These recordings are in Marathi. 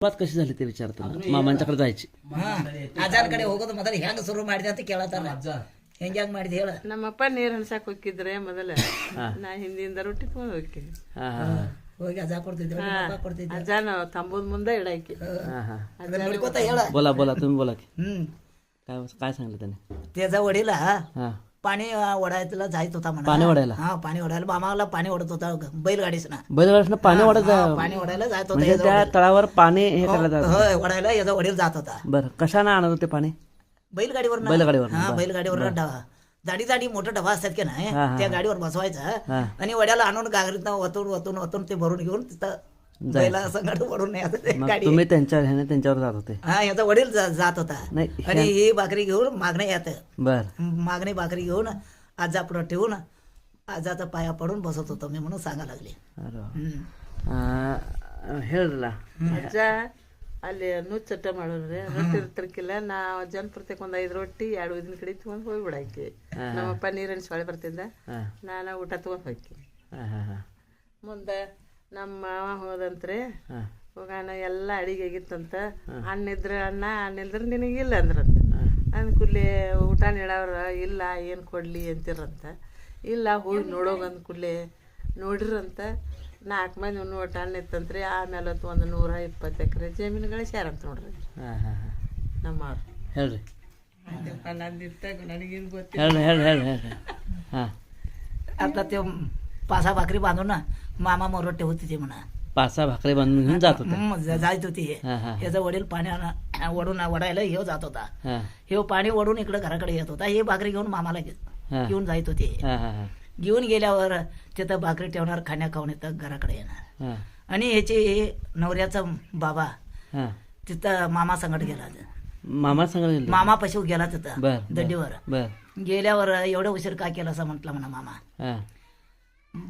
बात कशी झाली ते विचारतो ಮಾಮಂಚಕಡೆ जायची ಅಜ್ಜನ ಹೋಗೋದು ಮೊದಲು ಹೆಂಗ ಶುರು ಮಾಡಿದೆ ಅಂತ ಕೇಳತಾರ ಹೆಂಗ್ ಮಾಡಿದೆ ಹೇಳ ನಮ್ಮಪ್ಪ ನೀರ್ ಹನ್ಸಾಕ್ ಹೋಗಿದ್ರೆ ಮೊದಲ ನಾ ಹಿಂದಿಂದ ರೊಟ್ಟಿ ತಗೊಂಡ್ ಹೋಗಿ ಹೋಗಿ ಅಜ್ಜ ಕೊಡ್ತಿದ್ರು ಕೊಡ್ತಿದ್ರು ಅಜ್ಜನ ತಂಬುದ್ ಮುಂದೆ ಇಡಾಕಿ ನೋಡ್ಕೋತ ಹೇಳ बोला बोला तुम्ही बोला की काय सांगितलं त्याने त्याचा वडील हा पाणी ओढायला जायत होता म्हणा पाणी ओढायला हा पाणी ओढायला मामाला पाणी ओढत होता बैलगाडीच ना बैलगाडीनं पाणी ओढत पाणी ओढायला जात म्हणजे होता त्या तळावर पाणी हे करायला जात होय ओढायला याचा वडील जात होता बरं कशानं आणत होते पाणी बैलगाडीवर बैलगाडीवर हा बैलगाडीवर जाडी जाडी मोठं डबा असतात की नाही हा, हा. त्या गाडीवर बसवायचं हा. आणि वड्याला आणून गागरीत वतून वतून वतून ते भरून घेऊन तिथं बैला संगड वडून न्यायचं ते मग गाडी तुम्ही त्यांच्यावर जात होते हा याचा वडील जात होता नाही, आणि ही भाकरी घेऊन मागणे येत बर मागणी भाकरी घेऊन आजा पुढं ठेवून आजाचा पाया पडून बसत होतो मी म्हणून सांगा लागले अरे वा. हम्म. ಹೇಳಿರಲ್ಲ ಅಜ್ಜ ಅಲ್ಲಿ ನುಚ್ಚಟ್ಟ ಮಾಡೋದ್ರಿ ರೊಟ್ಟಿ ಇರ್ತಿರ್ಕಿಲ್ಲ ನಾ ಅಜ್ಜನ ಪ್ರತ್ಯೇಕ ಒಂದ್ 5 ರೊಟ್ಟಿ 2 ಉದ್ದಿನ ಕಡಿ ತಗೊಂಡ್ ಹೋಗಿ ಬಿಡಾಕಿ ನಮ್ಮಪ್ಪ ನೀರಿನ ಸೊಳೆ ಬರ್ತಿದ್ದ ನಾನು ಊಟ ತಗೊಂಡ್ ಹೋಗಿ ಮುಂದೆ ನಮ್ಮ ಮಾವ ಹೋದಂತ್ರಿ ಹೋಗೋಣ ಎಲ್ಲ ಅಡಿಗೆ ಆಗಿತ್ತಂತ ಅಣ್ಣ ಇದ್ರ ಅಣ್ಣ ಇಲ್ದ್ರ ನಿನಗಿಲ್ಲ ಅಂದ್ರಂತ ಅಂದ್ಕೂಡ್ಲೆ ಊಟ ನೀಡವ್ರ ಇಲ್ಲ ಏನು ಕೊಡ್ಲಿ ಅಂತಿರಂತ ಇಲ್ಲ ಹೋಗಿ ನೋಡೋಗ ಅಂದ್ಕೂಡ್ಲೆ ನೋಡಿರಂತ 4 ಮಂದಿ ಒಟ್ಟು ಹಣ್ಣು ಇತ್ತಂತ್ರಿ ಆಮೇಲೆ ಒಂದು 120 ಎಕರೆ ಜಮೀನುಗಳ ಅಂತ ನೋಡ್ರಿ ನಮ್ಮವ್ರು ಹೇಳ್ರಿ ನಂದಿತ್ತಾಗ ನನಗೇನು ಗೊತ್ತಿಲ್ಲ ಹೇಳ್ರಿ ಹೇಳ್ರಿ ಹೇಳ್ರಿ ಹೇಳ್ರಿ हां आता ते पासा भाकरी बांधून ना मामा मोरट्टे होती ते म्हणा पासा भाकरी बांधून घेऊन जात होते जायत होती हा, हा. याचा वडील पाणी ओढून वडायला हे जात होता हां हे पाणी ओढून इकडे घराकडे येत होता हे भाकरी घेऊन मामाला हा. घेऊन जायत होते हां हां हां घेऊन गेल्यावर तिथं भाकरी ठेवणार खाण्या खाऊन येतं घराकडे येणार हां आणि ह्याचे नवऱ्याचा बाबा हां तिथं मामा संगट गेला मामा सांगायला गेले मामा पशी गेला तिथं बर दंडीवर बर गेल्यावर एवढं उशीर काय केला असं म्हटलं म्हणा मामा हां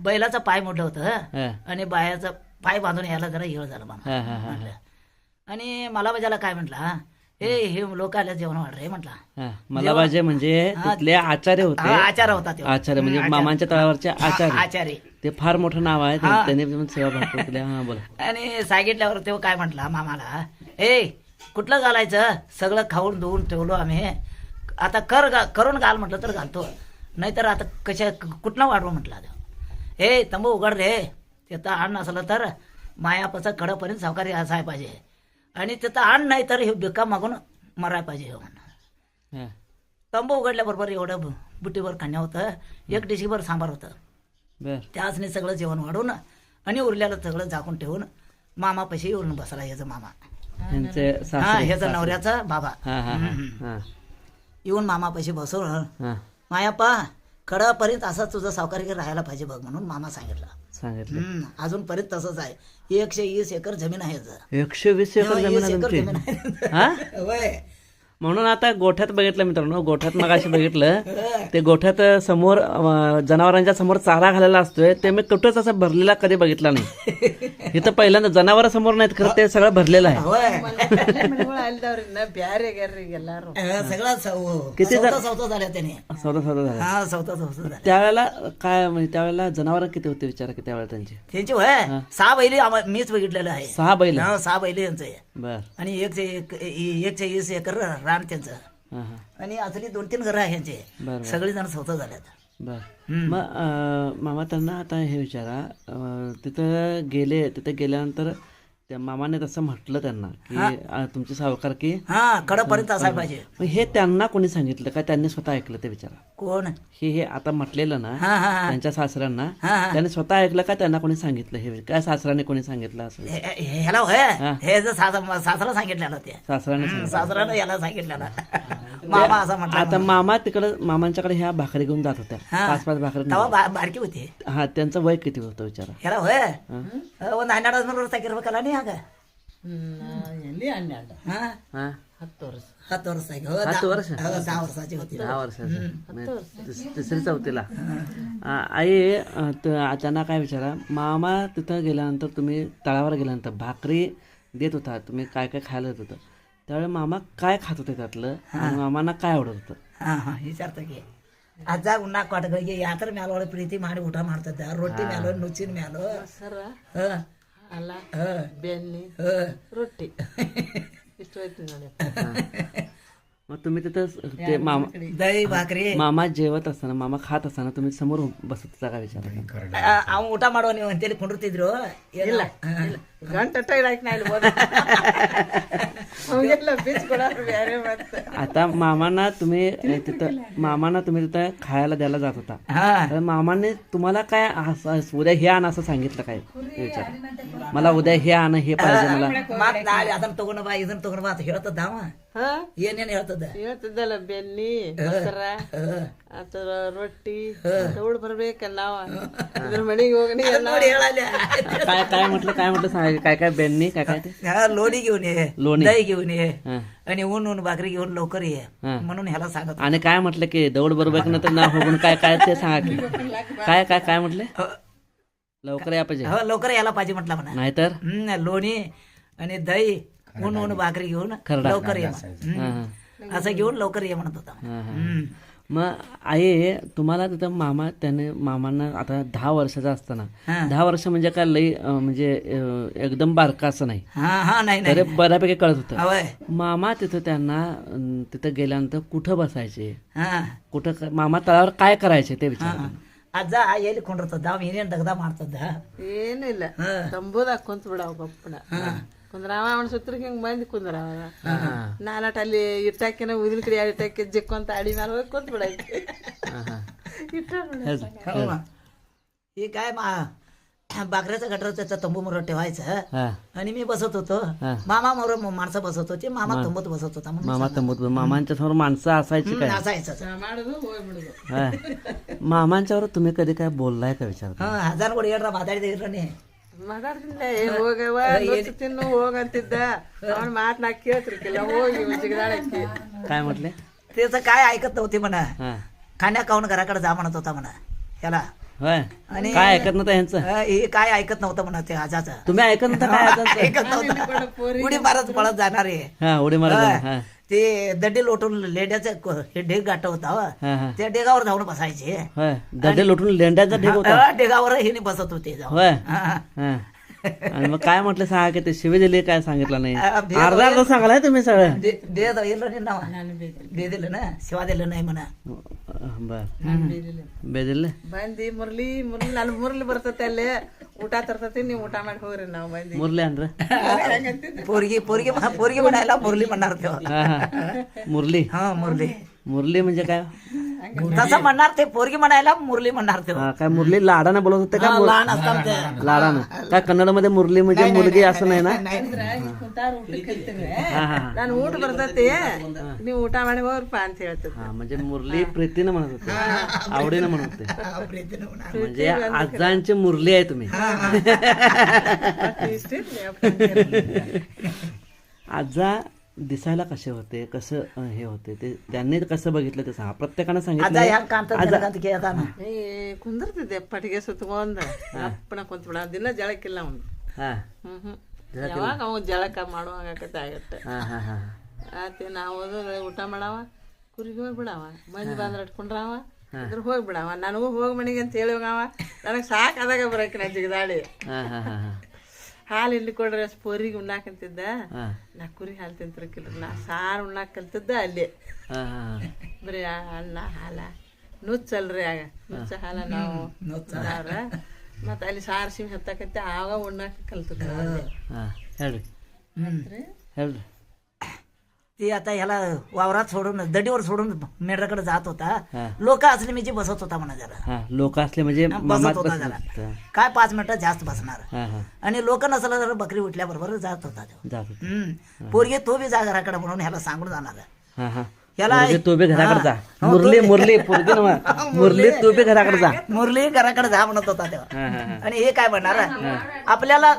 बैलाचा पाय मोडलं होतं हां आणि बायाचा पाय बांधून यायला जरा येळ झाला मामा हां हां हां म्हटलं आणि मला बजाला काय म्हटला हे लोक आल्या जेवण वाढ रे म्हटला हां मला पाहिजे म्हणजे तिथले आचार्य होते आचार्य होता ते आचार्य म्हणजे मामांच्या तळावरचे आचार्य आचार्य ते फार मोठं नाव आहे त्यांनी पण सेवा भरपूर केली हां बोला आणि सांगितल्यावर तेव्हा काय म्हटला मामाला ए कुठलं घालायचं सगळं खाऊन धुवून ठेवलो आम्ही आता करून घाल म्हटलं तर घालतो नाहीतर आता कशा कुठनं वाढवू म्हटलं ए तंबू उघड रे तिथं अन्न असलं तर मायापाचं कडपर्यंत सावकारी असाय पाहिजे आणि तिथं अन्न नाही तर हे बिका मागून मराय पाहिजे हे म्हणून हां तंबू उघडल्याबरोबर एवढं बुटीवर खाण्या होतं 1 डिशीभर सांबार होतं बर त्याचने सगळं जेवण वाढून आणि उरल्याला सगळं झाकून ठेवून मामापाशी येऊन बसला ह्याचा मामा यांचे हा सासरे ह्याचा नवऱ्याचा बाबा हां हां हां येऊन मामापाशी बसवून हां मायाप्पा खडापर्यंत असं तुझं सावकारी राहायला पाहिजे बघ म्हणून मामा सांगितलं सांगितलं अजूनपर्यंत तसंच आहे 120 एकर जमीन आहे याचं. 120 एकर जमीन आहे 120 एकर तुमची जमीन आहे. हा होय. म्हणून आता गोठ्यात बघितलं मित्रांनो गोठ्यात मगाशी बघितलं ते गोठ्यात समोर जनावरांच्या समोर चारा घालायला असतोय ते मी कुठंच असं भरलेला कधी बघितला नाही इथं पहिल्यांदा जनावरांसमोर नाहीत खरं ते सगळं भरलेलं आहे होय ಮನೆಗಳು ಅಲ್ದವ್ರಿಂದ ಬ್ಯಾರೆಗಾರ್ರಿಗೆ ಎಲ್ಲಾರು सगळं किती सौता झाल्या त्याने सौदा सौदा झाला हा सौता झाल्या त्यावेळेला काय म्हणजे त्यावेळेला जनावर किती होते विचारा की त्यावेळेला त्यांची त्यांची होय 6 बैली मीच बघितलेलं आहे 6 बैल 6 बैली यांचं आहे बर आणि 120 एकर रान त्यांचं हां हां आणि असली 2-3 घरं आहे यांचे बरं. सगळी जण सौता झाल्यात बर मग मामा त्यांना आता हे विचारा तिथं गेल्यानंतर त्या मामाने तसं म्हटलं त्यांना की तुमची सावकार की हा कडपर्यंत असायला पाहिजे मग हे त्यांना कोणी सांगितलं का त्यांनी स्वतः ऐकलं ते विचारा कोण हे आता म्हटलेलं ना हा हा हा. त्यांच्या सासऱ्यांना हा, हा. त्यांनी स्वतः ऐकलं का त्यांना कोणी सांगितलं हे काय सासऱ्याने कोणी सांगितलं असं ह्याला होय हे जर सासरा सांगितलेलं ते सासऱ्याने सांगितलं. सासऱ्यानं याला सांगितलेलं मामा असं म्हटलं आता मामा तिकडं मामांच्याकडे ह्या भाकरी घेऊन जात होत्या हा. 5-5 भाकरी तेव्हा बारकी होती हा त्यांचं वय किती होतं विचारा ह्याला होय ಒಂದು 12 ವರ್ಷ ಆಗಿರ್ಬೇಕಲ್ಲ ನೀ ಆಗ ಎಲ್ಲಿ 12 ಹಾ हा 10 ವರ್ಷ 10 ವರ್ಷ ಆಗಿ 10 वर्ष 10 ವರ್ಷाची होती 10 वर्षाचं तिसरी चौथीला आई त्यांना काय विचारा मामा तिथं गेल्यानंतर तुम्ही तळावर गेल्यानंतर भाकरी देत होता तुम्ही काय काय खायला देत होतं त्यावेळी मामा काय खात होते त्यातलं आणि मामांना काय आवडत होतं ಹಾ ಹಾ ವಿಚಾರ್ತ ಅಜ್ಜ ಉಣ್ಣಾಕ ಕೊಟ್ಟಗಳಿಗೆ ಯಾತರ ಮ್ಯಾಲ ಒಳಗೆ ಪ್ರೀತಿ ಮಾಡಿ ಊಟ ಮಾಡ್ತದ ರೊಟ್ಟಿ ಮ್ಯಾಲೋ ನುಚ್ಚಿನ ಮ್ಯಾಲೋ ಸರ ಹಾಲ ಹ, ಬೆನ್ನಿ ಹ. ರೊಟ್ಟಿ ಇಷ್ಟು ಹೋಯ್ತು ನೋಡಿ. मग तुम्ही तिथं ते मामा ದಹಿ ಭಾಕ್ರಿ मामा जेवत असताना मामा खात असताना तुम्ही समोर बसत होता का विचार ಅವ್ ಊಟ ಮಾಡುವ ನೀವು ಅಂತೇಳಿ ಕುಂಡಿರ್ತಿದ್ರು ಇಲ್ಲ ಇಲ್ಲ ಗಂಟೆ ಟೈಡ್ ನಾ ಇಲ್ಲಿ ಹೋದ ಅವಾಗೆಲ್ಲ ಬೀಚ್ ಕೊಡೋರು ಬೇರೆ ಮತ್ತೆ. आता मामांना तुम्ही तिथं खायला द्यायला जात होता ಹಾ तर मामाने तुम्हाला काय उद्या हे आण असं सांगितलं काय विचार मला उद्या हे आण हे पाहिजे मला ಮತ್ ನಾಳೆ ಅದನ್ನ ತಗೊಂಡ್ ಬಾ ಇದನ್ನ ತಗೊಂಡ್ ಬಾ ಅಂತ ಹೇಳ್ತದ ಅವ ಹಾ ಏನೇನ್ ಹೇಳ್ತದ ಹೇಳ್ತಿದ್ದಲ್ಲ ಬೆನ್ನಿ ಮೊಸರ ಅಥವಾ ರೊಟ್ಟಿ ತಗೊಳ್ ಬರ್ಬೇಕಲ್ಲ ನಾವ ಇದ್ರ ಮನೆಗೆ ಹೋಗಣಿ ಎಲ್ಲ ನೋಡಿ ಹೇಳಲ್ಲ काय काय म्हटलं सांगायचं काय काय बेननी काय काय ते लोणी घेऊन ये लोणी. दही घेऊन ये हा. आणि ऊन भाकरी घेऊन लवकर ये हा. म्हणून ह्याला सांगत आणि काय म्हटलं की दौड बरोबर नंतर ना होऊन काय काय ते सांगा की काय काय काय म्हटले लवकर या पाहिजे हो लवकर यायला पाहिजे म्हटलं म्हणा नाहीतर लोणी आणि दही ऊन भाकरी घेऊन खरडा. लवकर ये हा, हा. असं घेऊन लवकर ये म्हणत होता हा, हा. हम्म. मग आई तुम्हाला तिथं मामांना आता 10 वर्षाचा असताना हा. 10 वर्ष म्हणजे काय लई म्हणजे एकदम बारका असं नाही हा हा नाही तरी नाही बऱ्यापैकी कळत होतं हवय मामा तिथं त्यांना तिथं गेल्यानंतर कुठं बसायचे हा मामा तळावर काय करायचे ते विचार ಅಜ್ಜ ಎಲ್ಲಿ ಕೊಂಡಿರ್ತದ ಅವ್ ಏನೇನ್ ದಗದ ಮಾಡ್ತದ ಏನಿಲ್ಲ ತಂಬುದಾಗ ಕುಂತ್ ಬಿಡವ ಗಪ್ಪನ ಕುಂದ್ರಾವ ಅವನ ಸುತ್ತರಿಗೆ ಹಿಂಗ್ ಮಂದಿ ಕುಂದ್ರಾವ ನಾನಟ ಅಲ್ಲಿ ಇಟ್ಟಾಕಿನ ಊದಿನ ಕಡೆ ಇಟ್ಟಾಕಿ ಜಿಕ್ಕೊಂತ ಅಡಿ ಮೇಲೆ ಹೋಗಿ ಕುಂತ್ ಬಿಡಾಕಿ ಇಟ್ಟ हे काय बाकऱ्याचं गटर त्याचा तंबू मोर ठेवायचं आणि मी बसत होतो मामा मोर माणसं बसत होती मामा तंबूत बसत होता म्हणून मामा तंबूत मामांच्या समोर माणसं असायची काय असायचं ಮಾಡುದು ಹೋಗ್ಬಿಡುದು. हा. मामांच्यावर तुम्ही कधी काय बोललाय का विचार हजार कोडी ಹೇಳ್ರ ಮಾತಾಡಿದ್ರನೇ ಮಾತಾಡ್ತಿದ್ದೆ ಹೋಗವ ನುಚ್ಚು ತಿನ್ನು ಹೋಗಂತಿದ್ದ ಅವ್ನ ಮಾತ್ ನಾ ಕೇಳ್ತಿರ್ಕಿಲ್ಲ ಹೋಗಿ ಜಿಗದಾಡಕ್ಕೆ काय म्हटले त्याचं काय ऐकत नव्हती म्हणा हा खाण्या खाऊन घराकडे जा म्हणत होता म्हणा याला होय आणि काय ऐकत नव्हतं ह्यांचं हे काय ऐकत नव्हतं म्हणा ते आजाचं तुम्ही ऐकत नव्हता काय ऐकत ऐकत नव्हतं उडी मारत पळत जाणार आहे हा उडी मारत हा ते दड्डी लोटून लेंड्याचं हे ढेग गाठ होता हा हा त्या ढेगावर जाऊन बसायचे होय दड्डे लोटून लेंड्याचा ढेक होता ढेगावर हे बसत होते जाऊन होय हा. हा आणि मग काय म्हटलं सांगा की ते शिवे दिले काय सांगितलं नाही भेद अर्धा अर्धा सांगालाय तुम्ही सगळं देत ಇಲ್ಲ ನಿನ್ನ ಬೇದಿಲ್ಲನ ಶಿವ ದಿಲ್ಲ ನೈ ಮನ बर ಬೇದಿಲ್ಲ ಬಂದಿ ಮುರ್ಲಿ ನಾನು ಮುರ್ಲಿ ಬರ್ತತೆ ಅಲ್ಲಿ ಊಟ ತರ್ತತಿ ನೀವು ಊಟ ಮಾಡಿ ಹೋಗ್ರಿ ನಾವು ಬಂದಿ मुरले ಅಂದ್ರೆ पोरगी पोरगी पोरगी म्हणायला मुरली म्हणणार तेव्हा हा हा मुरली हा मुरली मुरली म्हणजे काय तसं म्हणणार ते पोरगी म्हणायला मुरली म्हणणार तेव्हा हा, काय मुरली लाडानं बोलत होते का लहान असताना ते लाडानं काय कन्नडमध्ये मुरली म्हणजे मुलगी असं नाही ना ಕುಂತಾರ ಊಟ ಕಲ್ತೀವಿ हा हा ನಾನು ಊಟ ಬರ್ತತಿ ನೀವು ಊಟ ಮಾಡಿ ಹೋಗ್ರಪ್ಪ ಅಂತ ಹೇಳ್ತದೆ हा म्हणजे मुरली प्रीतीनं म्हणत होते आवडीनं म्हणत होते प्रीतीनं म्हणणार. म्हणजे आजांची मुरली आहे तुम्ही ಇಷ್ಟ ಇರ್ಲಿ आजा दिसायला कसे होते कसं हे होते ते त्यांनी कसं बघितलं ते सांगा प्रत्येकानं आता सांगितलं ह्या कांत ಕೇಳ್ತಾನ ಕುಂದಿರ್ತಿದ್ದೆ ಪಟ್ಟಿಗೆ ಸುತ್ಕೊಂಡ ಅಪ್ಪನ ಕುಂತ್ಬಿಡ ದಿನ ಜಳಕ್ಕಿಲ್ಲ ಅವ್ನು हा ಯಾವಾಗ ಅವ ಜಳಕ ಮಾಡುವಾಗತ್ತೆ ಆಗತ್ತೆ हा हा हा ಆತ ನಾವು ಊಟ ಮಾಡವ ಕುರಿಗೆ ಹೋಗಿ ಬಿಡವ ಮಂದಿ ಬಂದ್ರೆ ಇಟ್ಕೊಂಡ್ರವ ಇದ್ರ ಹೋಗಿ ಬಿಡವ ನನಗೂ ಹೋಗಿ ಮನೆಗೆ ಅಂತ ಹೇಳಿ ಹೋಗವ ನನಗೆ ಸಾಕಾದಾಗ ಬರಕ್ಕೆ ನಾ ಜಿಗದಾಡಿ हा हा हा हा ಹಾಲು ಇಲ್ಲಿ ಕೊಡ್ರಿ ಪೋರಿಗೆ ಉಣ್ಣಾಕಂತಿದ್ದ हा ನಾ ಕುರಿ ಹಾಲು ತಿಂತಿರ್ಕಿಲ್ರಿ ನಾ ಸಾರು ಉಣ್ಣಾಕ ಕಲ್ತಿದ್ದ ಅಲ್ಲಿ हा हा ಬರೀ ಅನ್ನ ಹಾಲ ನುಚ್ಚಲ್ರಿ ಆಗ ನುಚ್ಚ ಹಾಲ ನಾವು ನುಚ್ಚಾರ ಮತ್ತೆ ಅಲ್ಲಿ ಸಾರು ಸಿಮಿ ಹತ್ತಕತ್ತೆ ಆಗ ಉಣ್ಣಾಕ ಕಲ್ತಿದ್ದ हा ಹೇಳ್ರಿ ಹೇಳ್ರಿ ती आता ह्याला वावरात सोडून दडीवर सोडून मेंढराकडे जात होता हा. लोक असले म्हणजे बसत होता म्हणा जरा हा लोक असले म्हणजे बसत मामात होता बसले जरा होते. काय 5 मिनिटं जास्त बसणार हा हा आणि लोक नसला तर बकरी उठल्याबरोबर जात होता तो. जात होते. पोरगे तो बी जा घराकडे म्हणून ह्याला सांगून जाणार हा हा ह्याला मुरली तू बी घराकडे जा हा. मुरली मुरली पोरगी नव्ह. मुरली तू बी घराकडे जा मुरली घराकडे जा म्हणत होता तेव्हा हा हा हा आणि हे काय म्हणणार आपल्याला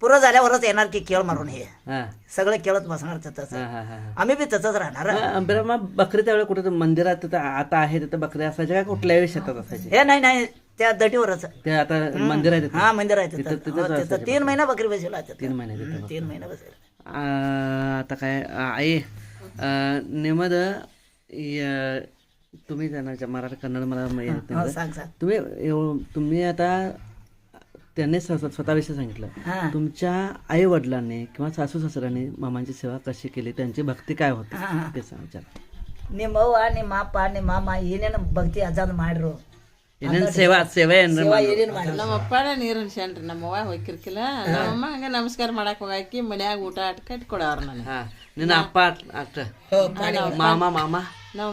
पुरं झाल्यावरच येणार की केळ मारून हे हा सगळं केळत बसणार तसंच हा हा हा आम्ही बी तसंच राहणार बरं मग बकरी त्यावेळेला कुठे मंदिरात तिथं आता आहे तिथं बकरी असायच्या का कुठल्याही शेतात असायचे हे नाही नाही त्या दटीवरच ते आता मंदिर आहे तिथं हा मंदिर आहे तिथं- तिथंच तिथं असायचे 3 महिना बकरी बसवला 3 महिने तिथं 3 महिना बसेल आता काय आई नेमद तुम्ही त्यांना मराठी कन्नड मला येत नाही. सांग सांग तुम्ही आता त्यांनी स्वतःविषयी सांगितलं. हा. तुमच्या आई वडिलांनी किंवा सासू सासऱ्यांनी मामांची सेवा कशी केली, त्यांची भक्ती काय होती ते सांग विचार. ನಿಮ್ಮವ್ವ ನಿಮ್ಮ ಅಪ್ಪ ನಿಮ್ಮ ಮಾಮ ಏನೇನು ಭಕ್ತಿ ಅಜ್ಜಂದು ಮಾಡ್ರು ಏನೇನು ಸೇವೆ ಏನ್ರಿ ಸೇವಾ ಏನೇನು ಮಾಡ್ರು ನಮ್ಮ ಅಪ್ಪನೇ ನೀರಿನ ಶಾನ್ರಿ, ನಮ್ಮವ್ವ ಹೋಗಿರ್ಕಿಲ್ಲ. ನಮ್ಮಮ್ಮ ಹಂಗ ನಮಸ್ಕಾರ ಮಾಡಕ್ ಹೋಗಾಕಿ ಮನ್ಯಾಗ ಊಟ ಕಟ್ಟಿ ಕೊಡವ್ರ ನನಗೆ. ಹಾ ನಿನ್ನ ಅಪ್ಪ ಅಷ್ಟ ಮಾಮ ಮಾಮ ನಾವು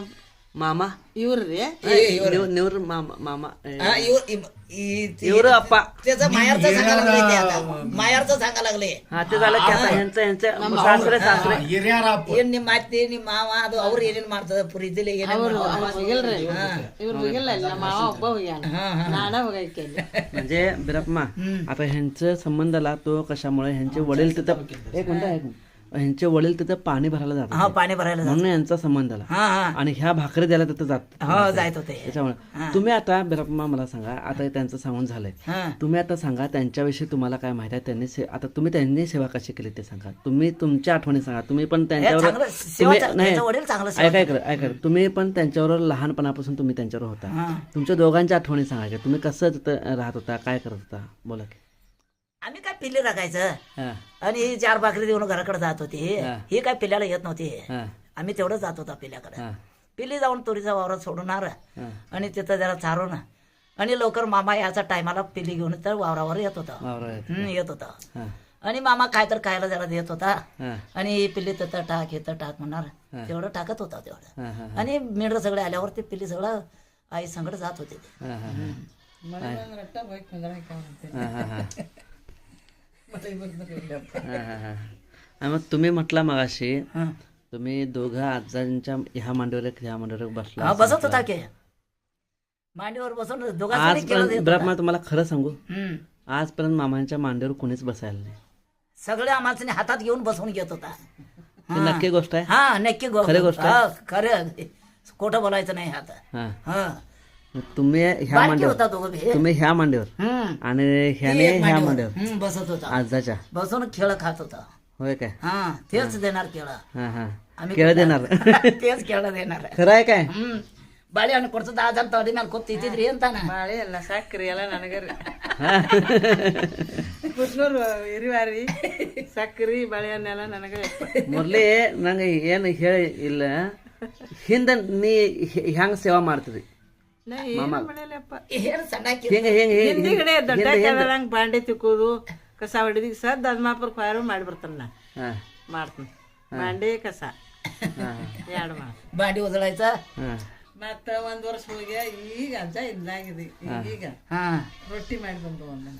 ಮಾಮ ಇವ್ರಿ ನೀವ್ರ ಮಾಮ ಇವರು अप्पा त्याचं मायारचं सांगायला लागले ते आता मायारचं सांगायला लागले हा ते झालं की आता ह्यांचं सासरे सासरे ಏನ್ ನಿಮ್ಮ ಅತ್ತೆ ನಿಮ್ಮ ಮಾವ ಅದು ಅವ್ರು ಏನೇನ್ ಮಾಡ್ತದ ಪ್ರೀತಿಲಿ ಏನೇನ್ ಹೋಗಿಲ್ರಿ, ಇವ್ರು ಹೋಗಿಲ್ಲ, ನಮ್ಮ ಮಾವ ಒಬ್ಬ ಹೋಗ್ಯಾನ, ನಾನ ಹೋಗಾಕಿ ಅಲ್ಲಿ. म्हणजे बिरप्पा आता ह्यांचं संबंधाला तो कशामुळे ह्यांचे वडील तिथं एक मिनिट ह्यांचे वडील तिथं पाणी भरायला हा जातात पाणी भरायला जात. म्हणून यांचा संबंध आला हा हा आणि ह्या भाकरी द्यायला तिथं जात हो जायत होते त्याच्यामुळे तुम्ही आता बिरप्पा मला सांगा, आता त्यांचं सांगून झालंय, हा तुम्ही आता सांगा त्यांच्याविषयी तुम्हाला काय माहिती आहे, त्यांनी आता तुम्ही त्यांनी सेवा कशी केली ते सांगा. तुम्ही तुमच्या आठवणी सांगा. तुम्ही पण त्यांच्यावर चांगलं सेवा त्याचं वडील चांगलं सेवा ऐका तुम्ही पण त्यांच्यावर लहानपणापासून तुम्ही त्यांच्यावर होता. हा. तुमच्या दोघांच्या आठवणी सांगा की तुम्ही कसं तिथं राहत होता, काय करत होता, बोला की. आम्ही काय पिल्ले राखायचं हा आणि ही 4 भाकरी देऊन घराकडे जात होती. ही काय पिल्ल्याला येत नव्हती. हा आम्ही तेवढं जात होता पिल्ल्याकडे. हा पिल्ली जाऊन तुरीचा वावरात सोडणार हा आणि तिथं जरा चारून आणि लवकर मामा याचा टायमाला पिल्ली घेऊन तर वावरावर येत होता. वावरात. येत होता हा आणि मामा काय तर खायला जरा देत होता हा आणि पिल्ली तिथं टाक इथं टाक म्हणणार तेवढं टाकत होता तेवढं. हा हा आणि मेंढर सगळे आल्यावर ते पिल्ली सगळं आई संगड जात होते ते. हा हा हा ಮನೆಗೆ ರಟ್ಟ ಹೋಗಿ ಕುಂದ್ರಾಕ ಅಂತೆ. हा हा हा ಮತ್ತೆ ಇವಾಗ हा हा हा. आणि मग तुम्ही म्हटला मगाशी हं. तुम्ही दोघं आजांच्या ह्या मांडीवर एक ह्या मांडीवर बसला हा बसत होता की मांडीवर बसून दोघांनी आजपर्यंत केलं देत बरं होता. मला तुम्हाला खरं सांगू, हं. आजपर्यंत मामांच्या मांडीवर कोणीच बसायला नाही. सगळे आम्हाला हातात घेऊन बसवून घेत होता. ही नक्की गोष्ट आहे. हा नक्की खरी गोष्ट आहे? हा, खरं खोटं बोलायचं नाही आता. हा हा तुम्ही ह्या बारकी मांडीवर होता दोघं बी. तुम्ही ह्या मांडीवर हं. आणि ह्याने ह्या मांडीवर बसत होता आजाच्या बसून खेळ खात होता. होय काय. हा तेच देणार केळ हा हा आम्ही केळं देणार तेच केळ देणार. खरं आहे काय. ಬಾಳೆ ಹಣ್ಣು ಕೊಡ್ತದ ಅದಂತ ಅಡಿ ಮೇಲೆ ಕೂತಿದ್ರಿ ಅಂತಾನ ಬಾಳೆ ಎಲ್ಲ ಸಕ್ರಿ ಎಲ್ಲ ನನಗರಿ ಕುಟ್ನೂರು ಹಿರಿವಾರಿ ಸಕ್ರಿ ಬಾಳೆಹಣ್ಣೆಲ್ಲ ನನಗೆ ಮೊದ್ಲೇ ನಂಗೆ ಏನು ಹೇಳಿ ಇಲ್ಲ ಹಿಂದ ನೀ ಹೆಂಗ್ ಸೇವಾ ಮಾಡ್ತೀರಿ ನಾ ಏನು ಮಾಡಲ್ಲಪ್ಪ ಏನು ಸಣ್ಣಾಕಿ ಹೆಂಗ ಹೆಂಗ ಹಿಂದಿಗಡೆ ದೊಡ್ಡ ಕೆಳದಂಗೆ ಬಾಂಡೆ ತಿಕ್ಕೋದು ಕಸ ಹೊಡಿದಿ ಸದ್ ಅದ್ಮಾಪುರ ಫಾರು ಮಾಡಿ ಬರ್ತಾನ ನಾ ಹಾ ಮಾಡ್ತೀನಿ ಬಾಂಡೆ ಕಸ ಹಾ ಎರಡು ಮಾಡಿ ಬಾಂಡಿ ಒದಳಾಯ್ತಾ ಹಾ ಮತ್ತ 1 ವರ್ಷ ಹೋಗಿ ಈಗ ಅಜ್ಜ ಇದ್ದಾಗಿದೆ ಈಗ ಹಾ ರೊಟ್ಟಿ ಮಾಡಿ ಬಂದು ಒಂದನ